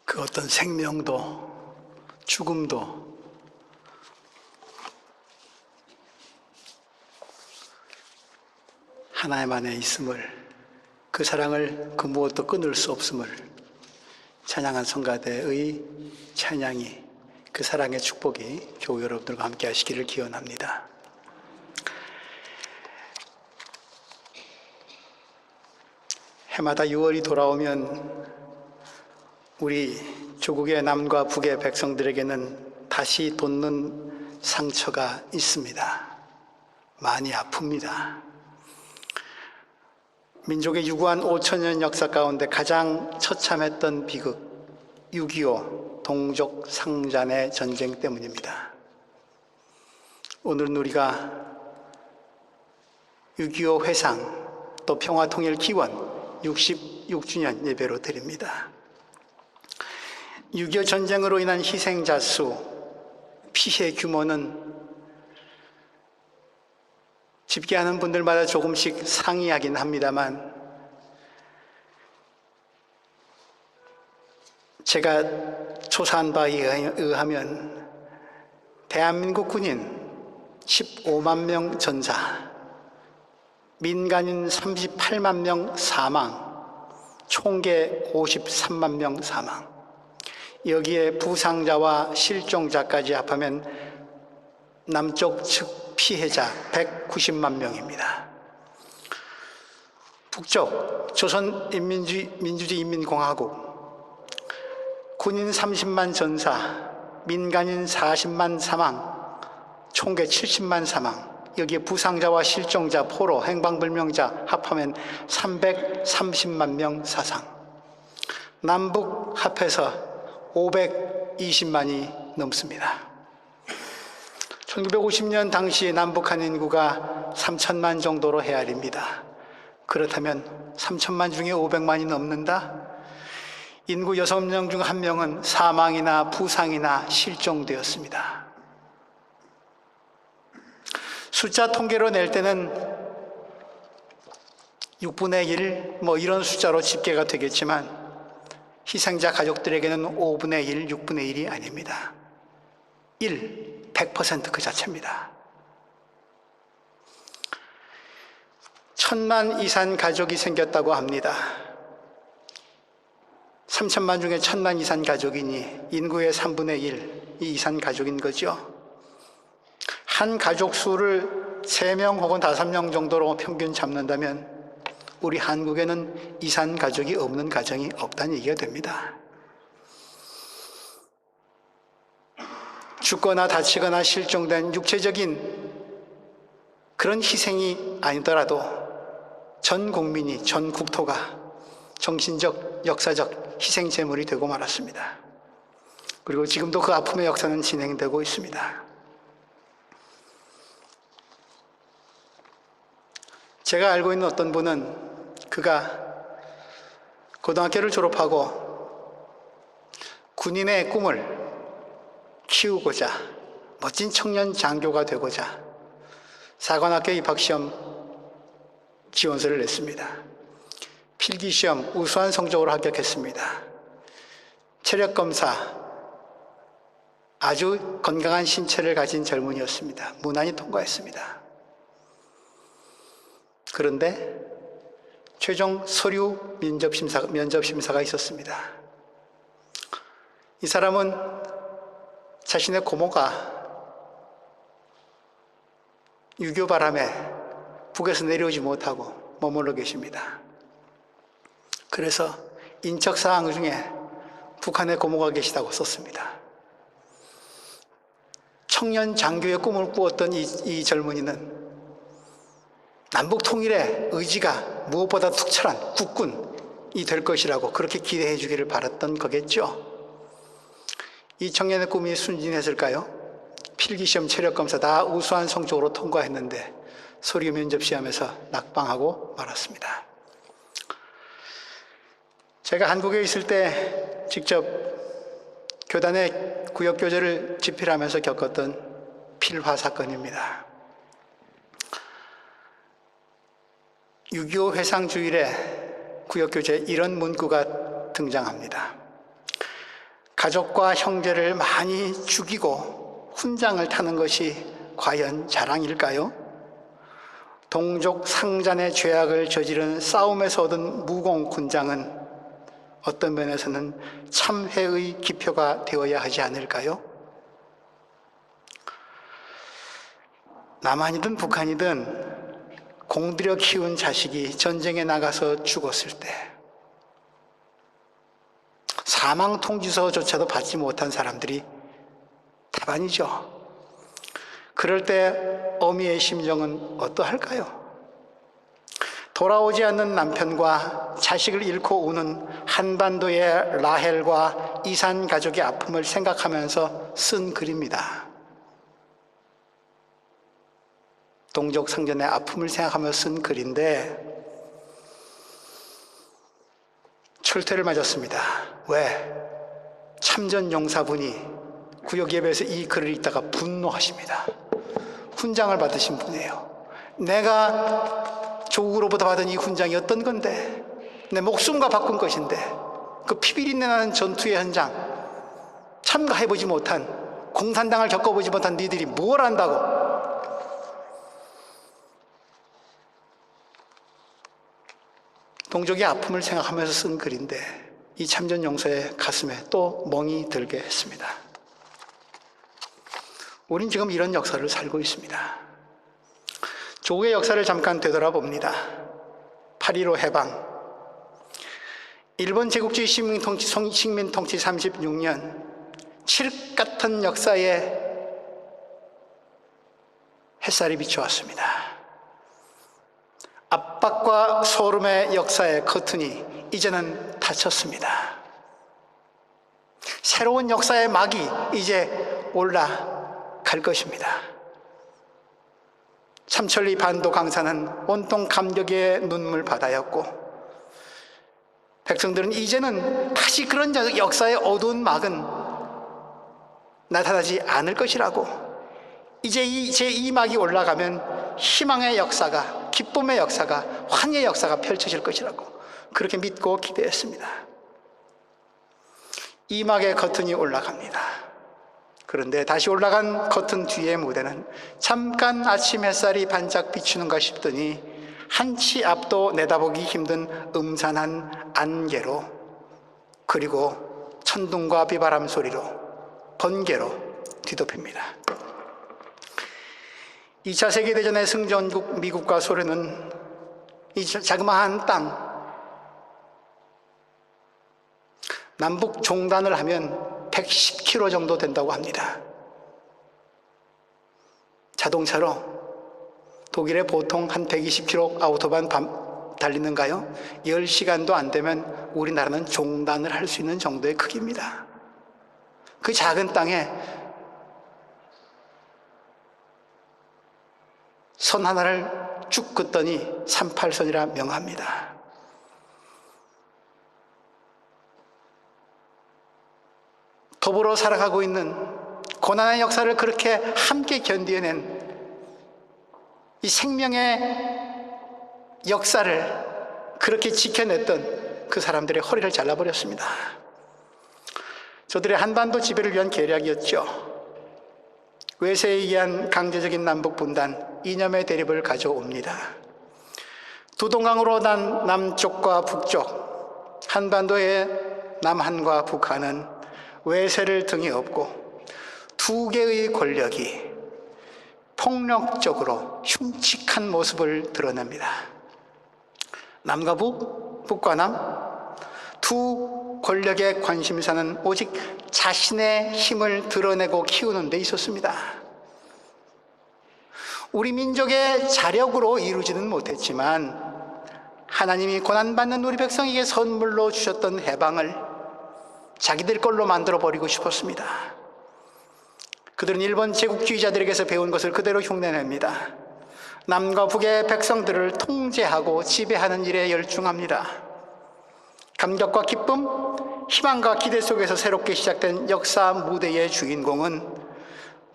그 어떤 생명도 죽음도 하나님 안에 있음을, 그 사랑을 그 무엇도 끊을 수 없음을 찬양한 성가대의 찬양이, 그 사랑의 축복이 교우 여러분들과 함께 하시기를 기원합니다. 해마다 6월이 돌아오면 우리 조국의 남과 북의 백성들에게는 다시 돋는 상처가 있습니다. 많이 아픕니다. 민족의 유구한 5천년 역사 가운데 가장 처참했던 비극 6.25 동족 상잔의 전쟁 때문입니다. 오늘은 우리가 6.25 회상 또 평화통일 기원 66주년 예배로 드립니다. 6.25 전쟁으로 인한 희생자 수, 피해 규모는 집계하는 분들마다 조금씩 상이하긴 합니다만, 제가 조사한 바에 의하면 대한민국 군인 15만 명 전사, 민간인 38만 명 사망, 총계 53만 명 사망, 여기에 부상자와 실종자까지 합하면 남쪽 측 피해자 190만 명입니다. 북쪽 조선민주주의인민공화국 군인 30만 전사, 민간인 40만 사망, 총계 70만 사망, 여기에 부상자와 실종자, 포로, 행방불명자 합하면 330만 명 사상. 남북 합해서 520만이 넘습니다. 1950년 당시 남북한 인구가 3천만 정도로 헤아립니다. 그렇다면 3천만 중에 500만이 넘는다? 인구 6명 중 1명은 사망이나 부상이나 실종되었습니다. 숫자 통계로 낼 때는 6분의 1, 이런 숫자로 집계가 되겠지만 희생자 가족들에게는 5분의 1, 6분의 1이 아닙니다. 100% 그 자체입니다. 1,000만 이상 가족이 생겼다고 합니다. 3천만 중에 1,000만 이상 가족이니 인구의 3분의 1이 이산 가족인 거죠. 한 가족 수를 3명 혹은 5명 정도로 평균 잡는다면 우리 한국에는 이산 가족이 없는 가정이 없다는 얘기가 됩니다. 죽거나 다치거나 실종된 육체적인 그런 희생이 아니더라도 전 국민이, 전 국토가 정신적, 역사적 희생 제물이 되고 말았습니다. 그리고 지금도 그 아픔의 역사는 진행되고 있습니다. 제가 알고 있는 어떤 분은 그가 고등학교를 졸업하고 군인의 꿈을 키우고자, 멋진 청년 장교가 되고자 사관학교 입학시험 지원서를 냈습니다. 필기시험 우수한 성적으로 합격했습니다. 체력검사, 아주 건강한 신체를 가진 젊은이였습니다. 무난히 통과했습니다. 그런데 최종 서류 면접심사가 있었습니다. 이 사람은 자신의 고모가 6.25 바람에 북에서 내려오지 못하고 머물러 계십니다. 그래서 인적사항 중에 북한에 고모가 계시다고 썼습니다. 청년 장교의 꿈을 꾸었던 이 젊은이는 남북 통일의 의지가 무엇보다 투철한 국군이 될 것이라고 그렇게 기대해 주기를 바랐던 거겠죠. 이 청년의 꿈이 순진했을까요? 필기시험, 체력검사 다 우수한 성적으로 통과했는데 서류 면접시험에서 낙방하고 말았습니다. 제가 한국에 있을 때 직접 교단의 구역교재를 집필하면서 겪었던 필화 사건입니다. 6.25 회상 주일에 구역교재에 이런 문구가 등장합니다. 가족과 형제를 많이 죽이고 훈장을 타는 것이 과연 자랑일까요? 동족 상잔의 죄악을 저지른 싸움에서 얻은 무공 훈장은 어떤 면에서는 참회의 기표가 되어야 하지 않을까요? 남한이든 북한이든 공들여 키운 자식이 전쟁에 나가서 죽었을 때 사망 통지서조차도 받지 못한 사람들이 태반이죠. 그럴 때 어미의 심정은 어떠할까요? 돌아오지 않는 남편과 자식을 잃고 우는 한반도의 라헬과 이산 가족의 아픔을 생각하면서 쓴 글입니다. 동족 상전의 아픔을 생각하며 쓴 글인데 철퇴를 맞았습니다. 왜? 참전 용사분이 구역 예배에서 이 글을 읽다가 분노하십니다. 훈장을 받으신 분이에요. 내가 조국으로부터 받은 이 훈장이 어떤 건데, 내 목숨과 바꾼 것인데, 그 피비린내 나는 전투의 현장 참가해보지 못한, 공산당을 겪어보지 못한 니들이 뭘 안다고. 동족의 아픔을 생각하면서 쓴 글인데 이 참전 용사의 가슴에 또 멍이 들게 했습니다. 우린 지금 이런 역사를 살고 있습니다. 조국의 역사를 잠깐 되돌아봅니다. 8.15 해방, 일본 제국주의 식민통치 36년, 칠흑 같은 역사에 햇살이 비춰왔습니다. 압박과 소름의 역사의 커튼이 이제는 닫혔습니다. 새로운 역사의 막이 이제 올라갈 것입니다. 삼천리 반도 강산은 온통 감격의 눈물 바다였고, 백성들은 이제는 다시 그런 역사의 어두운 막은 나타나지 않을 것이라고, 이제 이 막이 올라가면 희망의 역사가, 기쁨의 역사가, 환희의 역사가 펼쳐질 것이라고 그렇게 믿고 기대했습니다. 이 막의 커튼이 올라갑니다. 그런데 다시 올라간 커튼 뒤의 무대는 잠깐 아침 햇살이 반짝 비추는가 싶더니 한치 앞도 내다보기 힘든 음산한 안개로, 그리고 천둥과 비바람 소리로, 번개로 뒤덮입니다. 2차 세계대전의 승전국 미국과 소련은 이 자그마한 땅, 남북 종단을 하면 110km 정도 된다고 합니다. 자동차로 독일에 보통 한 120km 아우토반 달리는가요? 10시간도 안 되면 우리나라는 종단을 할 수 있는 정도의 크기입니다. 그 작은 땅에 선 하나를 쭉 긋더니 38선이라 명합니다. 더불어 살아가고 있는 고난의 역사를 그렇게 함께 견뎌낸 이 생명의 역사를 그렇게 지켜냈던 그 사람들의 허리를 잘라버렸습니다. 저들의 한반도 지배를 위한 계략이었죠. 외세에 의한 강제적인 남북 분단, 이념의 대립을 가져옵니다. 두동강으로 난 남쪽과 북쪽, 한반도의 남한과 북한은 외세를 등에 업고 두 개의 권력이 폭력적으로 흉측한 모습을 드러냅니다. 남과 북, 북과 남, 두 권력의 관심사는 오직 자신의 힘을 드러내고 키우는 데 있었습니다. 우리 민족의 자력으로 이루지는 못했지만 하나님이 고난받는 우리 백성에게 선물로 주셨던 해방을 자기들 걸로 만들어버리고 싶었습니다. 그들은 일본 제국주의자들에게서 배운 것을 그대로 흉내냅니다. 남과 북의 백성들을 통제하고 지배하는 일에 열중합니다. 감격과 기쁨, 희망과 기대 속에서 새롭게 시작된 역사 무대의 주인공은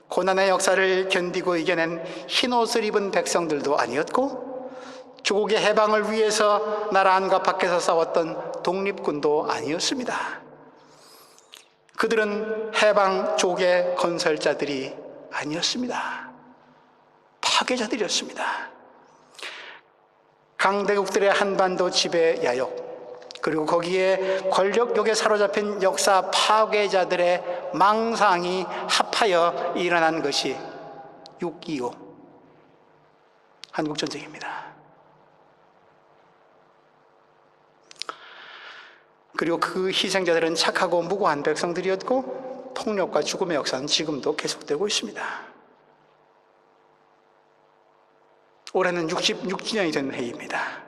고난의 역사를 견디고 이겨낸 흰옷을 입은 백성들도 아니었고, 조국의 해방을 위해서 나라 안과 밖에서 싸웠던 독립군도 아니었습니다. 그들은 해방족의 건설자들이 아니었습니다. 파괴자들이었습니다. 강대국들의 한반도 지배 야욕, 그리고 거기에 권력욕에 사로잡힌 역사 파괴자들의 망상이 합하여 일어난 것이 6.25 한국전쟁입니다. 그리고 그 희생자들은 착하고 무고한 백성들이었고 폭력과 죽음의 역사는 지금도 계속되고 있습니다. 올해는 66주년이 된 해입니다.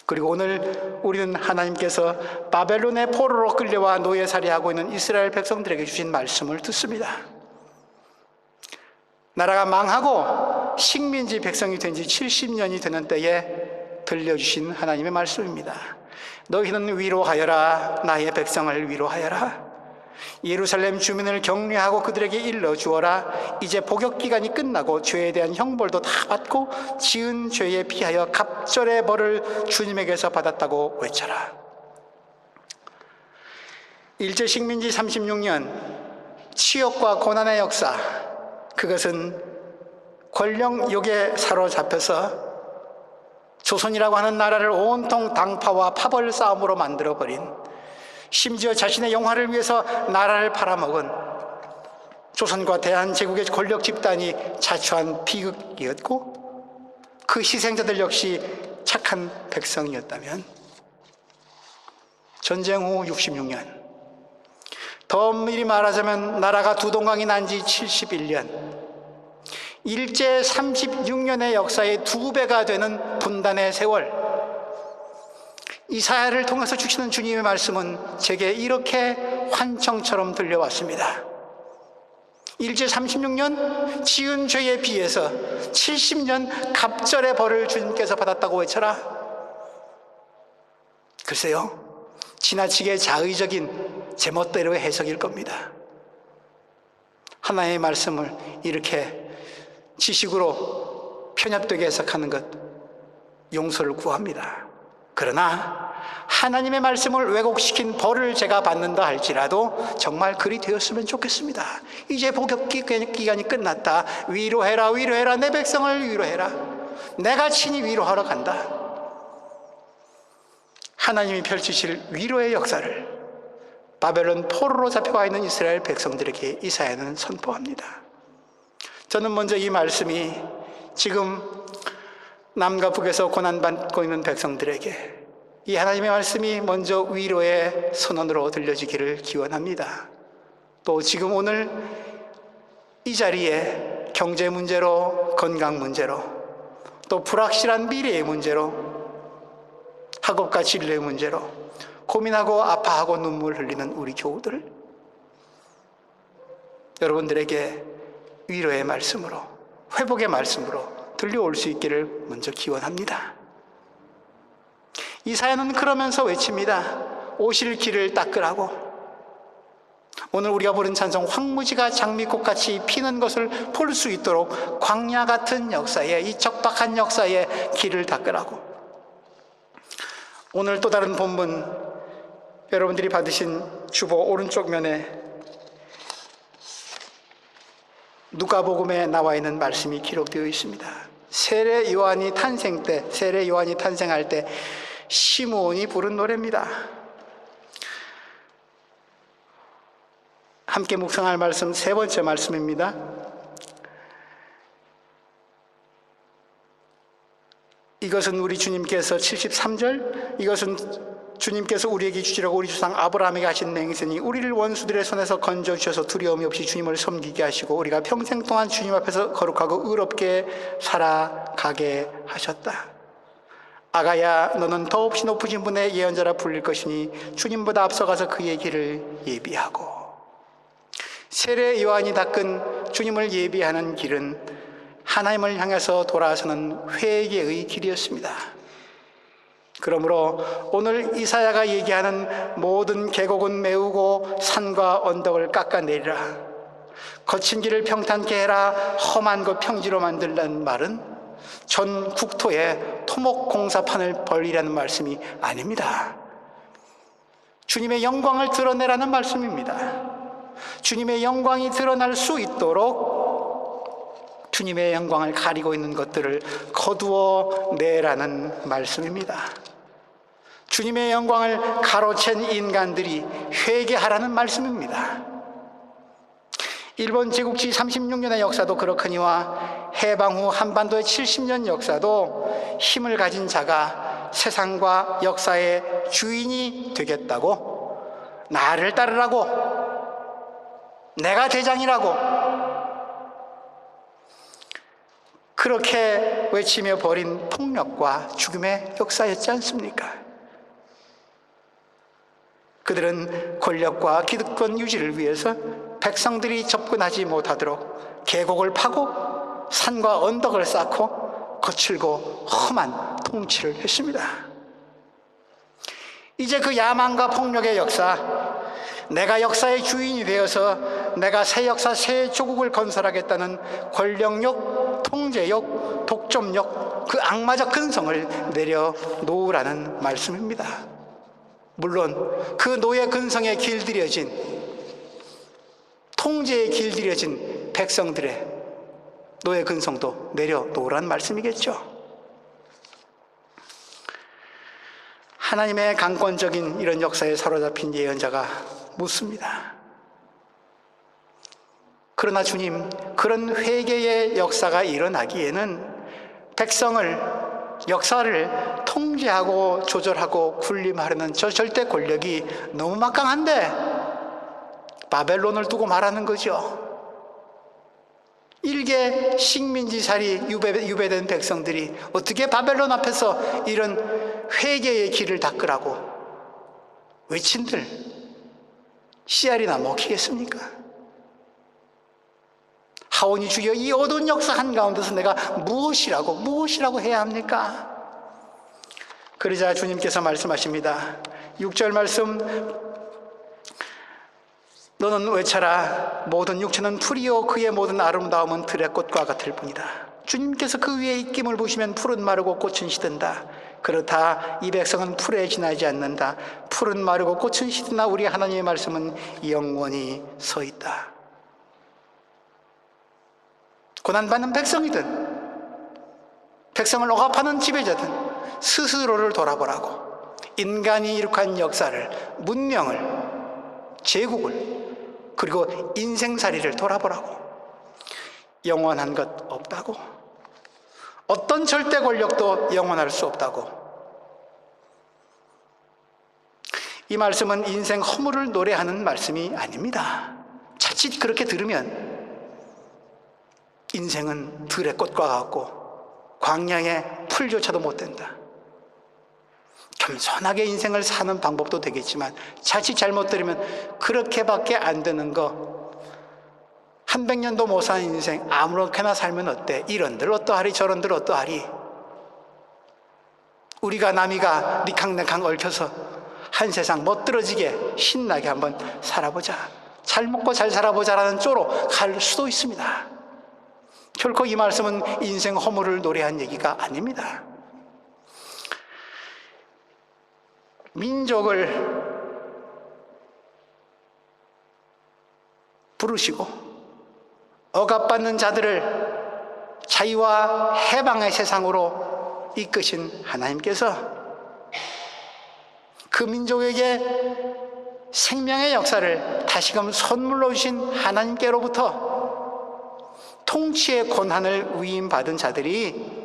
그리고 오늘 우리는 하나님께서 바벨론의 포로로 끌려와 노예살이하고 있는 이스라엘 백성들에게 주신 말씀을 듣습니다. 나라가 망하고 식민지 백성이 된 지 70년이 되는 때에 들려주신 하나님의 말씀입니다. 너희는 위로하여라. 나의 백성을 위로하여라. 예루살렘 주민을 격려하고 그들에게 일러주어라. 이제 복역기간이 끝나고 죄에 대한 형벌도 다 받고 지은 죄에 비하여 갑절의 벌을 주님에게서 받았다고 외쳐라. 일제식민지 36년 치욕과 고난의 역사, 그것은 권력욕에 사로잡혀서 조선이라고 하는 나라를 온통 당파와 파벌 싸움으로 만들어버린, 심지어 자신의 영화를 위해서 나라를 팔아먹은 조선과 대한제국의 권력 집단이 자초한 비극이었고, 그 희생자들 역시 착한 백성이었다면 전쟁 후 66년, 더 엄밀히 말하자면 나라가 두 동강이 난 지 71년, 일제 36년의 역사의 2배가 되는 분단의 세월, 이사야를 통해서 주시는 주님의 말씀은 제게 이렇게 환청처럼 들려왔습니다. 일제 36년 지은 죄에 비해서 70년 갑절의 벌을 주님께서 받았다고 외쳐라. 글쎄요, 지나치게 자의적인 제멋대로의 해석일 겁니다. 하나님의 말씀을 이렇게 지식으로 편협되게 해석하는 것 용서를 구합니다. 그러나 하나님의 말씀을 왜곡시킨 벌을 제가 받는다 할지라도 정말 그리 되었으면 좋겠습니다. 이제 복역 기간이 끝났다. 위로해라, 위로해라. 내 백성을 위로해라. 내가 친히 위로하러 간다. 하나님이 펼치실 위로의 역사를 바벨론 포로로 잡혀가 있는 이스라엘 백성들에게 이사야는 선포합니다. 저는 먼저 이 말씀이 지금 남과 북에서 고난받고 있는 백성들에게 이 하나님의 말씀이 먼저 위로의 선언으로 들려지기를 기원합니다. 또 지금 오늘 이 자리에 경제 문제로, 건강 문제로, 또 불확실한 미래의 문제로, 학업과 진로의 문제로 고민하고 아파하고 눈물 흘리는 우리 교우들, 여러분들에게 위로의 말씀으로, 회복의 말씀으로 들려올 수 있기를 먼저 기원합니다. 이사야는 그러면서 외칩니다. 오실 길을 닦으라고. 오늘 우리가 부른 찬송, 황무지가 장미꽃같이 피는 것을 볼 수 있도록 광야 같은 역사에, 이 적박한 역사에 길을 닦으라고. 오늘 또 다른 본문, 여러분들이 받으신 주보 오른쪽 면에 누가복음에 나와 있는 말씀이 기록되어 있습니다. 세례 요한이 탄생할 때 시므온이 부른 노래입니다. 함께 묵상할 말씀 세 번째 말씀입니다. 이것은 우리 주님께서 73절, 이것은 주님께서 우리에게 주시라고 우리 조상 아브라함에게 하신 맹세니 우리를 원수들의 손에서 건져주셔서 두려움이 없이 주님을 섬기게 하시고 우리가 평생 동안 주님 앞에서 거룩하고 의롭게 살아가게 하셨다. 아가야, 너는 더없이 높으신 분의 예언자라 불릴 것이니 주님보다 앞서가서 그의 길을 예비하고. 세례 요한이 닦은 주님을 예비하는 길은 하나님을 향해서 돌아서는 회개의 길이었습니다. 그러므로 오늘 이사야가 얘기하는 모든 계곡은 메우고 산과 언덕을 깎아내리라, 거친 길을 평탄케 해라, 험한 것 평지로 만들라는 말은 전 국토에 토목공사판을 벌리라는 말씀이 아닙니다. 주님의 영광을 드러내라는 말씀입니다. 주님의 영광이 드러날 수 있도록 주님의 영광을 가리고 있는 것들을 거두어 내라는 말씀입니다. 주님의 영광을 가로챈 인간들이 회개하라는 말씀입니다. 일본 제국지 36년의 역사도 그렇거니와 해방 후 한반도의 70년 역사도 힘을 가진 자가 세상과 역사의 주인이 되겠다고, 나를 따르라고, 내가 대장이라고 그렇게 외치며 벌인 폭력과 죽음의 역사였지 않습니까? 그들은 권력과 기득권 유지를 위해서 백성들이 접근하지 못하도록 계곡을 파고 산과 언덕을 쌓고 거칠고 험한 통치를 했습니다. 이제 그 야망과 폭력의 역사, 내가 역사의 주인이 되어서 내가 새 역사, 새 조국을 건설하겠다는 권력욕, 통제욕, 독점욕, 그 악마적 근성을 내려놓으라는 말씀입니다. 물론 그 노예 근성에 길들여진, 통제에 길들여진 백성들의 노예 근성도 내려놓으라는 말씀이겠죠. 하나님의 강권적인 이런 역사에 사로잡힌 예언자가 묻습니다. 그러나 주님, 그런 회개의 역사가 일어나기에는 백성을, 역사를 통제하고 조절하고 군림하려는 저 절대 권력이 너무 막강한데 바벨론을 두고 말하는 거죠. 일개 식민지살이 유배된 백성들이 어떻게 바벨론 앞에서 이런 회개의 길을 닦으라고 외친들 씨알이나 먹히겠습니까? 하오니 주여, 이 어두운 역사 한가운데서 내가 무엇이라고 해야 합니까? 그러자 주님께서 말씀하십니다. 6절 말씀, 너는 외쳐라. 모든 육체는 풀이요 그의 모든 아름다움은 들의 꽃과 같을 뿐이다. 주님께서 그 위에 입김을 부시면 풀은 마르고 꽃은 시든다. 그렇다, 이 백성은 풀에 지나지 않는다. 풀은 마르고 꽃은 시드나 우리 하나님의 말씀은 영원히 서 있다. 고난받는 백성이든 백성을 억압하는 지배자든 스스로를 돌아보라고, 인간이 이룩한 역사를, 문명을, 제국을, 그리고 인생살이를 돌아보라고. 영원한 것 없다고, 어떤 절대 권력도 영원할 수 없다고. 이 말씀은 인생 허물을 노래하는 말씀이 아닙니다. 자칫 그렇게 들으면 인생은 들의 꽃과 같고 광야의 풀조차도 못 된다. 겸손하게 인생을 사는 방법도 되겠지만 자칫 잘못 들으면 그렇게밖에 안 되는 거, 한 100년도 못 사는 인생 아무렇게나 살면 어때? 이런들 어떠하리 저런들 어떠하리. 우리가 남이가 니캉네캉 얽혀서 한 세상 멋들어지게 신나게 한번 살아보자, 잘 먹고 잘 살아보자라는 쪽으로 갈 수도 있습니다. 결코 이 말씀은 인생 허물을 노래한 얘기가 아닙니다. 민족을 부르시고 억압받는 자들을 자유와 해방의 세상으로 이끄신 하나님께서 그 민족에게 생명의 역사를 다시금 선물로 주신 하나님께로부터 통치의 권한을 위임받은 자들이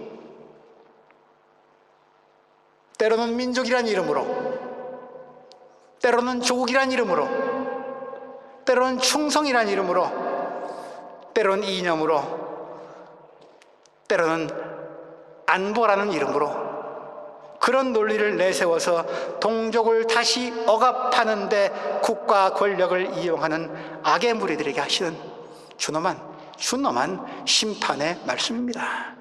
때로는 민족이란 이름으로, 때로는 조국이란 이름으로, 때로는 충성이란 이름으로, 때로는 이념으로, 때로는 안보라는 이름으로 그런 논리를 내세워서 동족을 다시 억압하는 데 국가 권력을 이용하는 악의 무리들에게 하시는 준엄한 심판의 말씀입니다.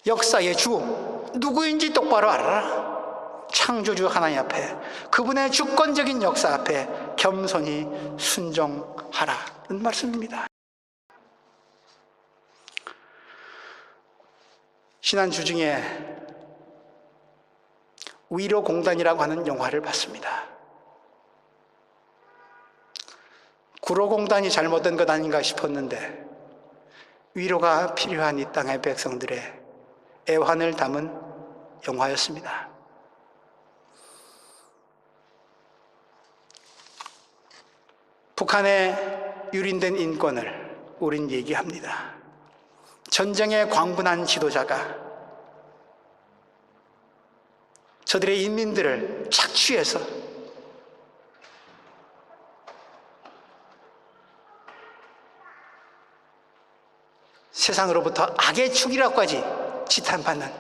역사의 주 누구인지 똑바로 알아라. 창조주 하나님 앞에, 그분의 주권적인 역사 앞에 겸손히 순종하라는 말씀입니다. 지난주 중에 위로공단이라고 하는 영화를 봤습니다. 구로공단이 잘못된 것 아닌가 싶었는데 위로가 필요한 이 땅의 백성들의 애환을 담은 영화였습니다. 북한의 유린된 인권을 우린 얘기합니다. 전쟁에 광분한 지도자가 저들의 인민들을 착취해서 세상으로부터 악의 축이라고까지 지탄받는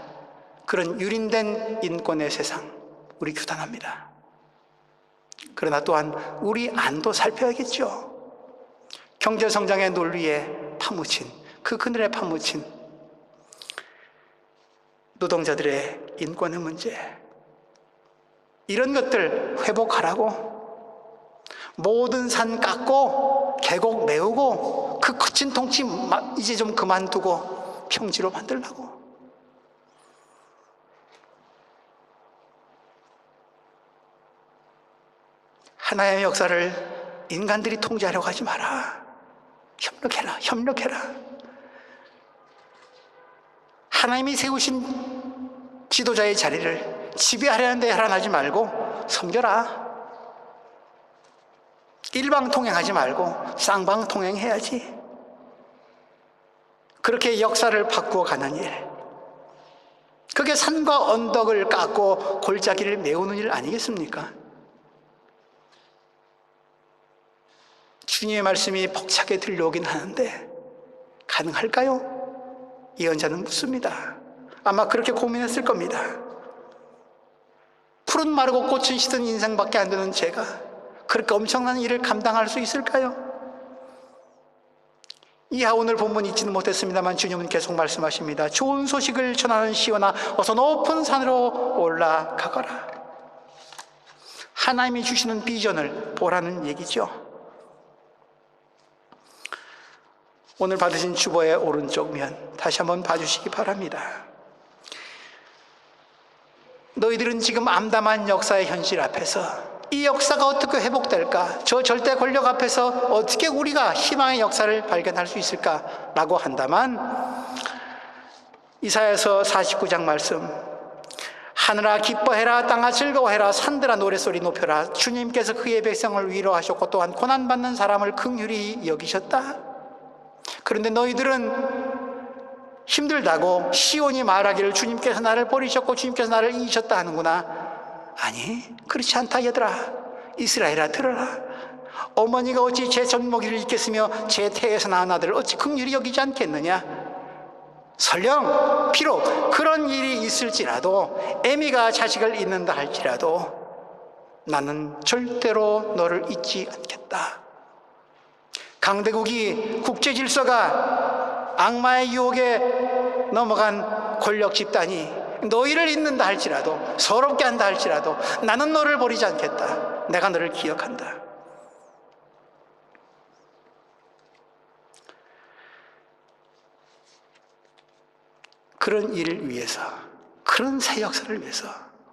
그런 유린된 인권의 세상, 우리 규탄합니다. 그러나 또한 우리 안도 살펴야겠죠. 경제성장의 논리에 파묻힌, 그 그늘에 파묻힌 노동자들의 인권의 문제, 이런 것들 회복하라고, 모든 산 깎고 계곡 메우고 그 거친 통치 이제 좀 그만두고 평지로 만들라고. 하나님의 역사를 인간들이 통제하려고 하지 마라. 협력해라. 하나님이 세우신 지도자의 자리를 지배하려는 데 할애하지 말고 섬겨라. 일방통행하지 말고 쌍방통행해야지. 그렇게 역사를 바꾸어 가는 일, 그게 산과 언덕을 깎고 골짜기를 메우는 일 아니겠습니까? 주님의 말씀이 벅차게 들려오긴 하는데 가능할까요? 예언자는 묻습니다. 아마 그렇게 고민했을 겁니다. 푸른 마르고 꽃은 시든 인생밖에 안 되는 제가 그렇게 엄청난 일을 감당할 수 있을까요? 이하 오늘 본문 읽지는 못했습니다만 주님은 계속 말씀하십니다. 좋은 소식을 전하는 시온아, 어서 높은 산으로 올라가거라. 하나님이 주시는 비전을 보라는 얘기죠. 오늘 받으신 주보의 오른쪽 면 다시 한번 봐주시기 바랍니다. 너희들은 지금 암담한 역사의 현실 앞에서 이 역사가 어떻게 회복될까? 저 절대 권력 앞에서 어떻게 우리가 희망의 역사를 발견할 수 있을까? 라고 한다면 이사야서 49장 말씀, 하늘아 기뻐해라, 땅아 즐거워해라, 산들아 노랫소리 높여라. 주님께서 그의 백성을 위로하셨고 또한 고난받는 사람을 긍휼히 여기셨다. 그런데 너희들은 힘들다고 시온이 말하기를 주님께서 나를 버리셨고 주님께서 나를 잊으셨다 하는구나. 아니, 그렇지 않다. 얘들아, 이스라엘아 들어라. 어머니가 어찌 제 젖먹이를 잊겠으며 제 태에서 낳은 아들을 어찌 긍휼히 여기지 않겠느냐. 설령 비록 그런 일이 있을지라도, 애미가 자식을 잊는다 할지라도 나는 절대로 너를 잊지 않겠다. 강대국이 국제 질서가 악마의 유혹에 넘어간 권력 집단이 너희를 잊는다 할지라도, 서럽게 한다 할지라도 나는 너를 버리지 않겠다. 내가 너를 기억한다. 그런 일을 위해서, 그런 새 역사를 위해서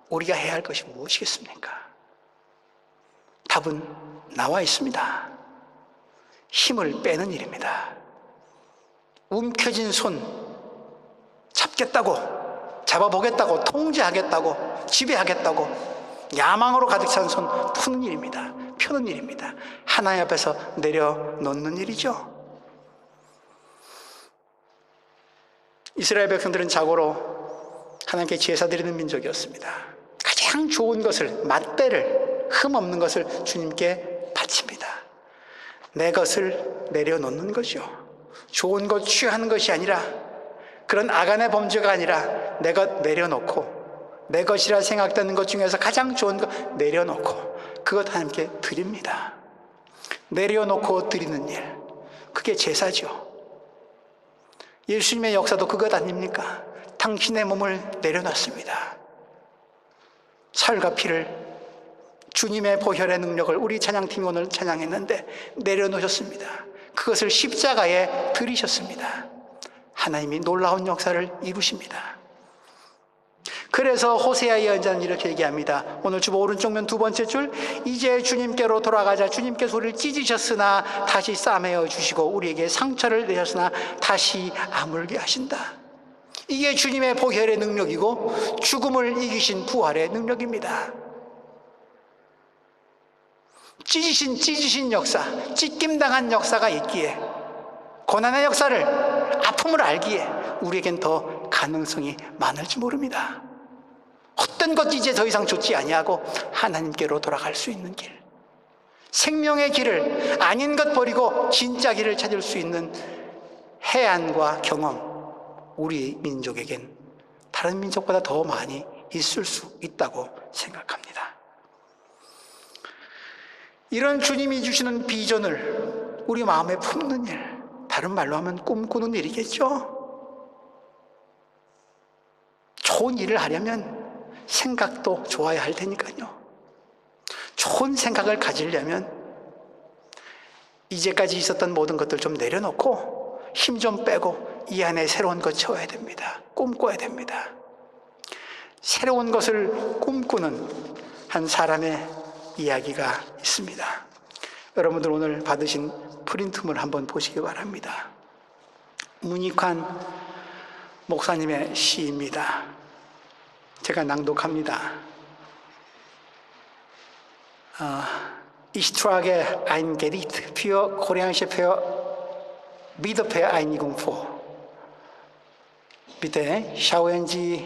우리가 해야 할 것이 무엇이겠습니까? 답은 나와 있습니다. 힘을 빼는 일입니다. 움켜진 손 잡겠다고, 잡아보겠다고, 통제하겠다고, 지배하겠다고 야망으로 가득 찬 손 푸는 일입니다. 펴는 일입니다. 하나님 앞에서 내려놓는 일이죠. 이스라엘 백성들은 자고로 하나님께 제사 드리는 민족이었습니다. 가장 좋은 것을, 맛배를, 흠없는 것을 주님께 바칩니다. 내 것을 내려놓는 거죠. 좋은 것 취하는 것이 아니라, 그런 아간의 범죄가 아니라 내 것 내려놓고, 내 것이라 생각되는 것 중에서 가장 좋은 것 내려놓고 그것 하나님께 드립니다. 내려놓고 드리는 일, 그게 제사죠. 예수님의 역사도 그것 아닙니까? 당신의 몸을 내려놨습니다. 살과 피를, 주님의 보혈의 능력을 우리 찬양팀이 오늘 찬양했는데 내려놓으셨습니다. 그것을 십자가에 드리셨습니다. 하나님이 놀라운 역사를 이루십니다. 그래서 호세아 예언자는 이렇게 얘기합니다. 오늘 주보 오른쪽면 두 번째 줄, 이제 주님께로 돌아가자. 주님께서 우리를 찢으셨으나 다시 싸매어 주시고 우리에게 상처를 내셨으나 다시 아물게 하신다. 이게 주님의 보혈의 능력이고 죽음을 이기신 부활의 능력입니다. 찢으신 역사, 찢김당한 역사가 있기에, 고난의 역사를, 아픔을 알기에 우리에겐 더 가능성이 많을지 모릅니다. 헛된 것 이제 더 이상 좋지 아니하고 하나님께로 돌아갈 수 있는 길, 생명의 길을, 아닌 것 버리고 진짜 길을 찾을 수 있는 해안과 경험, 우리 민족에겐 다른 민족보다 더 많이 있을 수 있다고 생각합니다. 이런 주님이 주시는 비전을 우리 마음에 품는 일, 다른 말로 하면 꿈꾸는 일이겠죠. 좋은 일을 하려면 생각도 좋아야 할 테니까요. 좋은 생각을 가지려면 이제까지 있었던 모든 것들 좀 내려놓고 힘 좀 빼고 이 안에 새로운 것 채워야 됩니다. 꿈꿔야 됩니다. 새로운 것을 꿈꾸는 한 사람의 이야기가 있습니다. 여러분들 오늘 받으신 프린트물 한번 보시기 바랍니다. 문익환 목사님의 시입니다. 제가 낭독합니다. Ich trage ein Gedicht für koreanische Wiedervereinigung vor. Bitte schauen Sie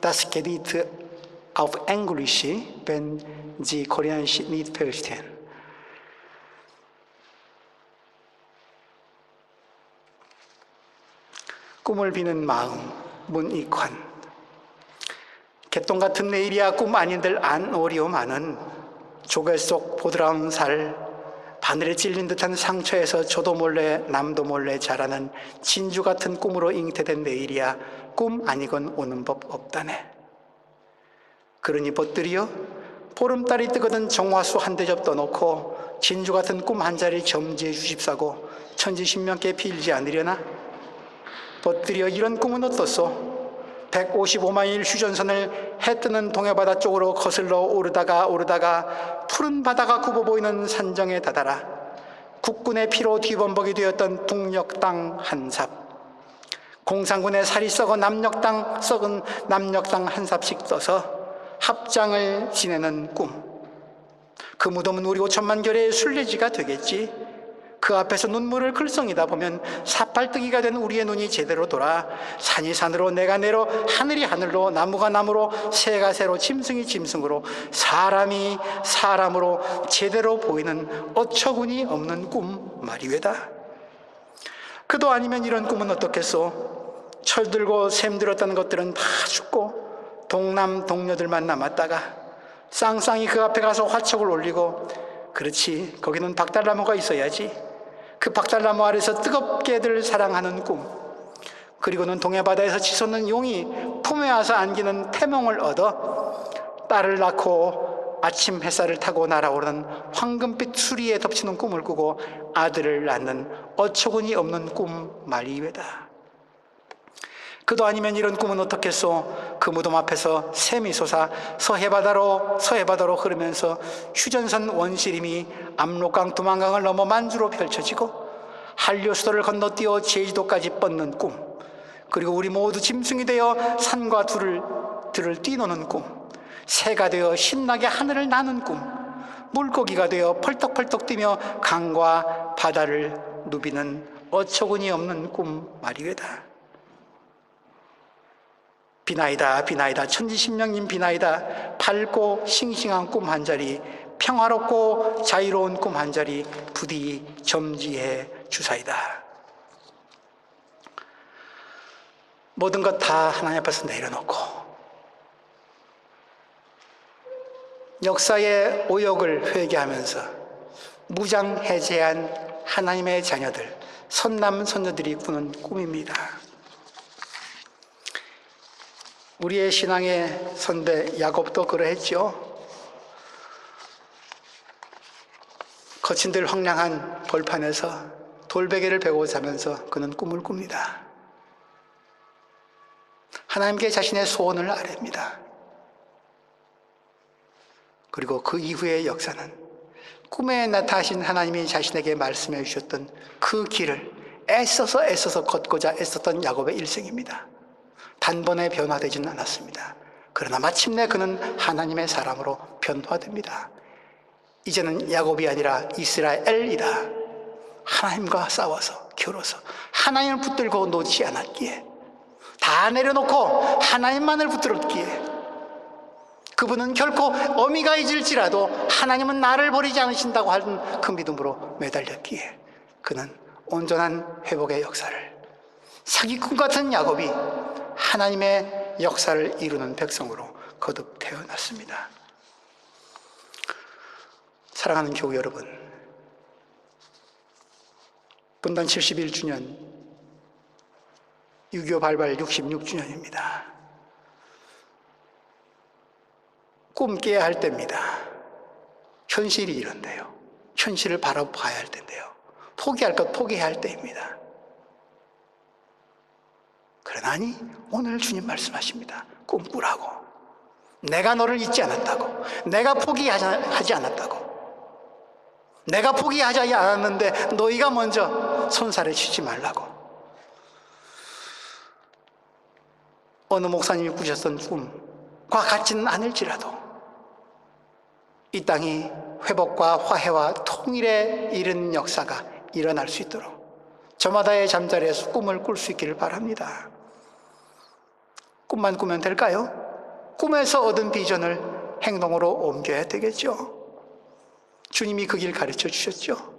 das Gedicht auf Englisch, wenn Sie Koreanisch nicht verstehen. 꿈을 비는 마음, 문익환. 개똥 같은 내일이야 꿈 아닌들 안 오리오마는 조개 속 보드라운 살, 바늘에 찔린 듯한 상처에서 저도 몰래 남도 몰래 자라는 진주 같은 꿈으로 잉태된 내일이야 꿈 아니건 오는 법 없다네. 그러니 벗들이여 보름달이 뜨거든 정화수 한 대접 떠놓고 진주 같은 꿈 한 자리 점지해 주십사고 천지신명께 빌지 않으려나? 벗들이여 이런 꿈은 어떻소? 155마일 휴전선을 해 뜨는 동해바다 쪽으로 거슬러 오르다가 푸른 바다가 굽어 보이는 산정에 다다라 국군의 피로 뒤범벅이 되었던 북녘 땅 한 삽, 공산군의 살이 썩은 남녘 땅 한 삽씩 떠서 합장을 지내는 꿈. 그 무덤은 우리 5천만 결의 순례지가 되겠지. 그 앞에서 눈물을 글썽이다 보면 사팔뜨기가 된 우리의 눈이 제대로 돌아 산이 산으로 내가 내로 하늘이 하늘로 나무가 나무로 새가 새로 짐승이 짐승으로 사람이 사람으로 제대로 보이는 어처구니 없는 꿈 말이외다. 그도 아니면 이런 꿈은 어떻겠소? 철들고 샘들었다는 것들은 다 죽고 동남 동료들만 남았다가 쌍쌍이 그 앞에 가서 화촉을 올리고, 그렇지, 거기는 박달나무가 있어야지. 그 박달나무 아래서 뜨겁게들 사랑하는 꿈. 그리고는 동해바다에서 치솟는 용이 품에 와서 안기는 태몽을 얻어 딸을 낳고 아침 햇살을 타고 날아오르는 황금빛 수리에 덮치는 꿈을 꾸고 아들을 낳는 어처구니 없는 꿈 말이외다. 그도 아니면 이런 꿈은 어떻겠소? 그 무덤 앞에서 샘이 솟아 서해바다로 흐르면서 휴전선 원시림이 압록강 두만강을 넘어 만주로 펼쳐지고 한류수도를 건너뛰어 제주도까지 뻗는 꿈. 그리고 우리 모두 짐승이 되어 산과 들을 뛰노는 꿈. 새가 되어 신나게 하늘을 나는 꿈. 물고기가 되어 펄떡펄떡 뛰며 강과 바다를 누비는 어처구니 없는 꿈 말이외다. 비나이다 천지신명님 비나이다. 밝고 싱싱한 꿈 한 자리, 평화롭고 자유로운 꿈 한 자리 부디 점지해 주사이다. 모든 것 다 하나님 앞에서 내려놓고 역사의 오역을 회개하면서 무장해제한 하나님의 자녀들, 선남 선녀들이 꾸는 꿈입니다. 우리의 신앙의 선배 야곱도 그러했죠. 거친들 황량한 벌판에서 돌베개를 베고 자면서 그는 꿈을 꿉니다. 하나님께 자신의 소원을 아뢰입니다. 그리고 그 이후의 역사는 꿈에 나타나신 하나님이 자신에게 말씀해 주셨던 그 길을 애써서 걷고자 애썼던 야곱의 일생입니다. 단번에 변화되지는 않았습니다. 그러나 마침내 그는 하나님의 사람으로 변화됩니다. 이제는 야곱이 아니라 이스라엘이다. 하나님과 싸워서 겨뤄서 하나님을 붙들고 놓지 않았기에, 다 내려놓고 하나님만을 붙들었기에, 그분은 결코 어미가 잊을지라도 하나님은 나를 버리지 않으신다고 하는 그 믿음으로 매달렸기에 그는 온전한 회복의 역사를, 사기꾼 같은 야곱이 하나님의 역사를 이루는 백성으로 거듭 태어났습니다. 사랑하는 교우 여러분, 분단 71주년, 6.25 발발 66주년입니다. 꿈 깨야 할 때입니다. 현실이 이런데요. 현실을 바라봐야 할 텐데요. 포기할 것 포기해야 할 때입니다. 그러나니 오늘 주님 말씀하십니다. 꿈꾸라고. 내가 너를 잊지 않았다고. 내가 포기하지 않았다고. 내가 포기하지 않았는데 너희가 먼저 손살에 치지 말라고. 어느 목사님이 꾸셨던 꿈과 같지는 않을지라도 이 땅이 회복과 화해와 통일에 이른 역사가 일어날 수 있도록 저마다의 잠자리에서 꿈을 꿀 수 있기를 바랍니다. 꿈만 꾸면 될까요? 꿈에서 얻은 비전을 행동으로 옮겨야 되겠죠. 주님이 그 길 가르쳐 주셨죠.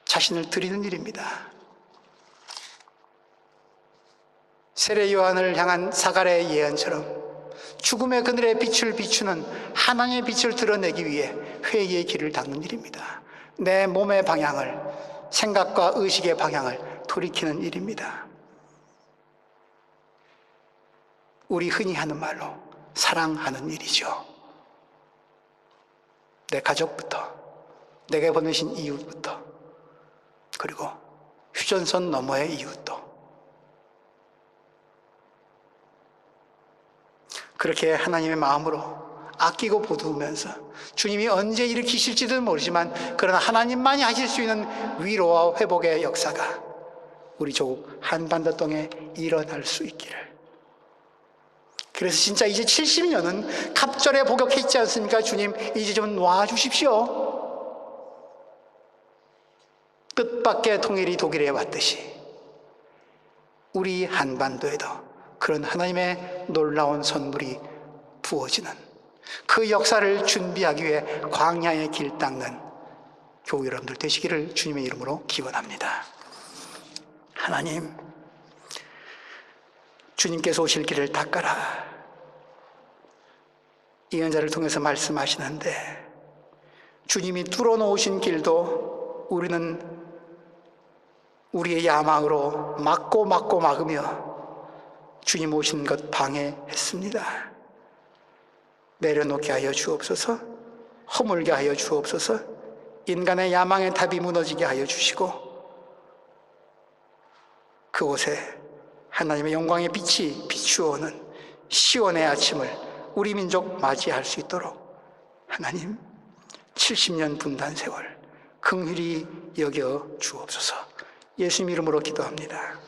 자신을 드리는 일입니다. 세례 요한을 향한 사갈의 예언처럼 죽음의 그늘에 빛을 비추는 하나님의 빛을 드러내기 위해 회개의 길을 닦는 일입니다. 내 몸의 방향을, 생각과 의식의 방향을 돌이키는 일입니다. 우리 흔히 하는 말로 사랑하는 일이죠. 내 가족부터, 내게 보내신 이웃부터, 그리고 휴전선 너머의 이웃도. 그렇게 하나님의 마음으로 아끼고 보두면서 주님이 언제 일으키실지도 모르지만 그러나 하나님만이 하실 수 있는 위로와 회복의 역사가 우리 조국 한반도 땅에 일어날 수 있기를. 그래서 진짜 이제 70년은 갑절에 복역했지 않습니까? 주님 이제 좀 놔주십시오. 뜻밖의 통일이 독일에 왔듯이 우리 한반도에도 그런 하나님의 놀라운 선물이 부어지는 그 역사를 준비하기 위해 광야의 길 닦는 교우 여러분들 되시기를 주님의 이름으로 기원합니다. 하나님, 주님께서 오실 길을 닦아라. 예언자를 통해서 말씀하시는데 주님이 뚫어놓으신 길도 우리는 우리의 야망으로 막으며 주님 오신 것 방해했습니다. 내려놓게 하여 주옵소서. 허물게 하여 주옵소서. 인간의 야망의 답이 무너지게 하여 주시고 그곳에 하나님의 영광의 빛이 비추어오는 시온의 아침을 우리 민족 맞이할 수 있도록 하나님 70년 분단 세월 긍휼히 여겨 주옵소서. 예수님 이름으로 기도합니다.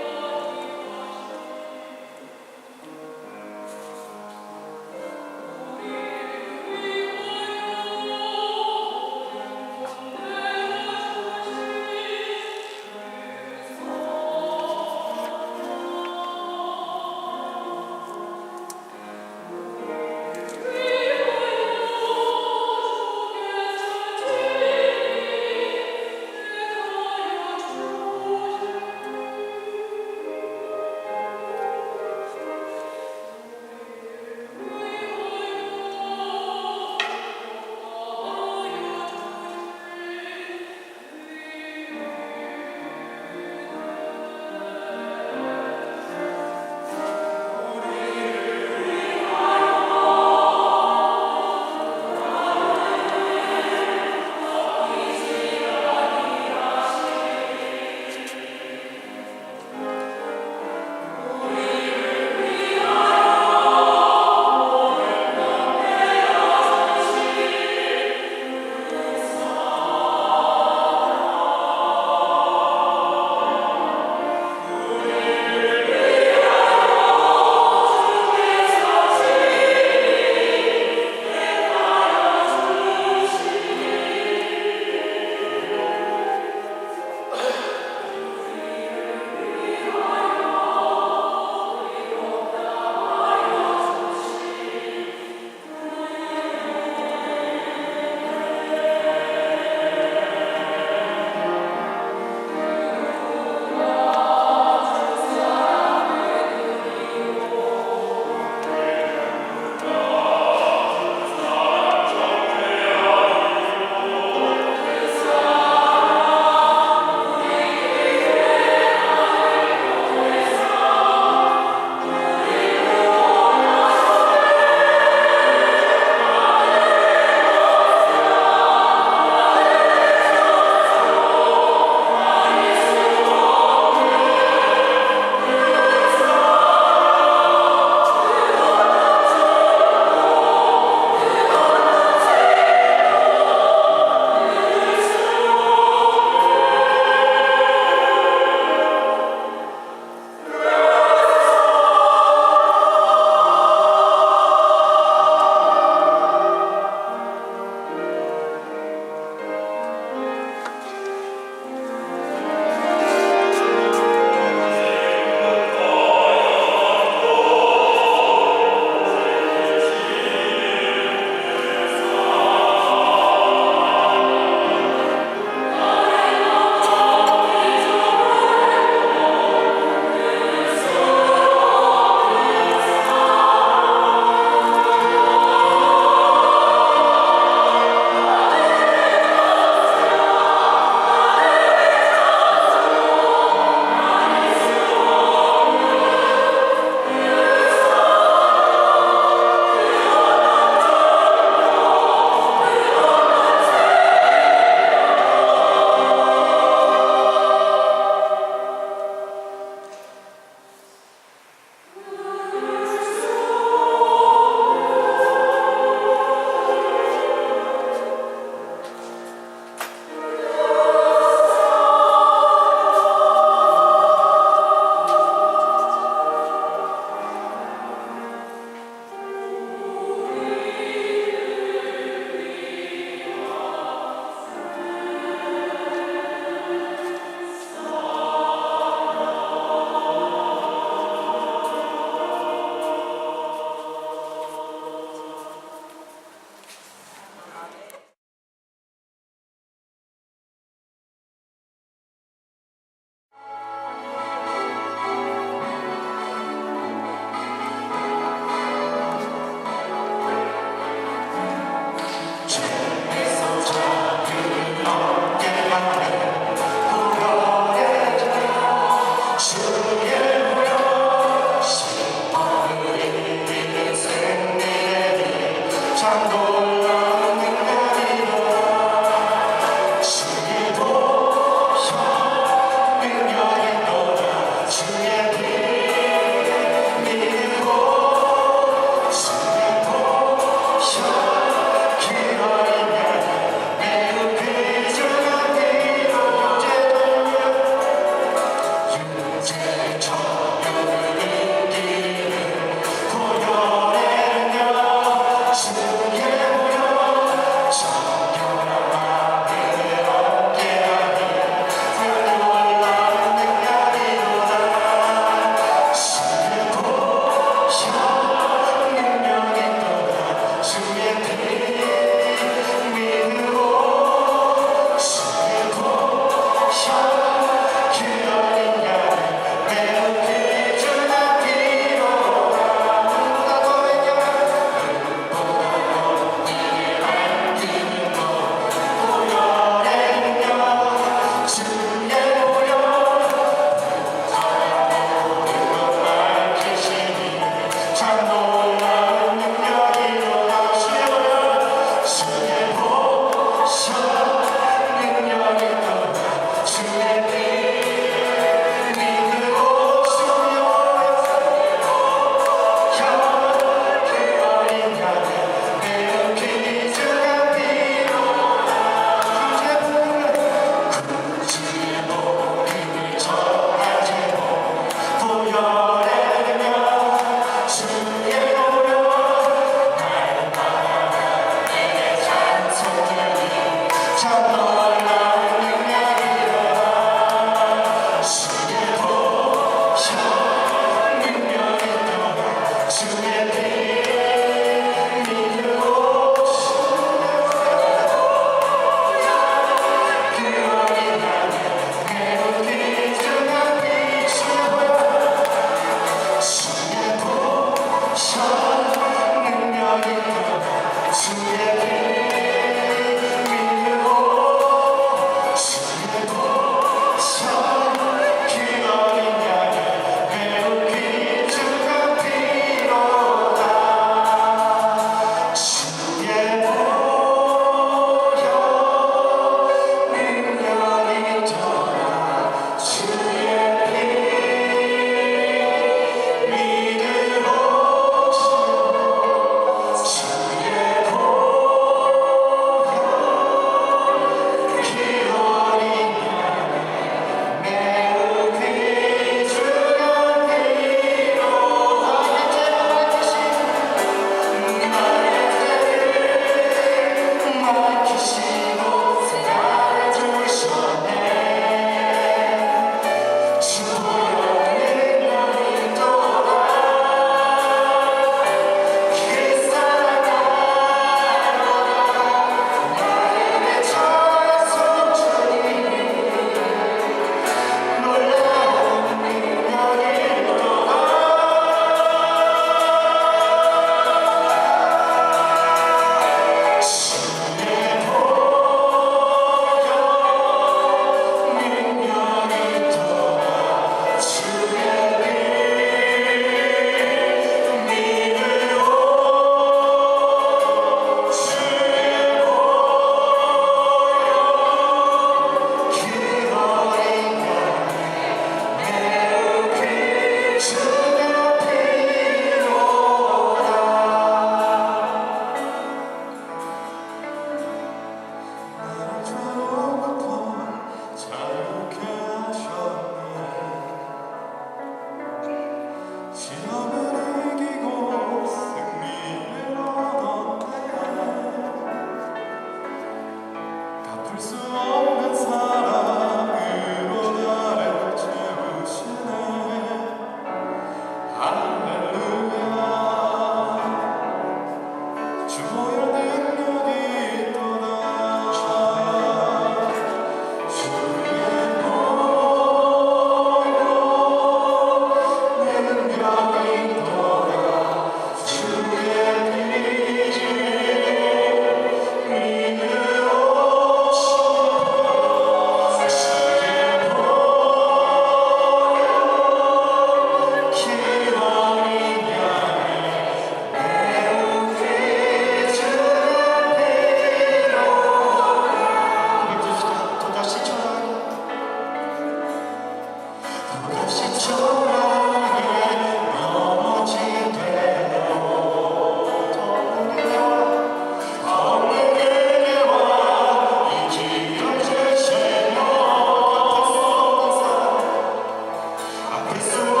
수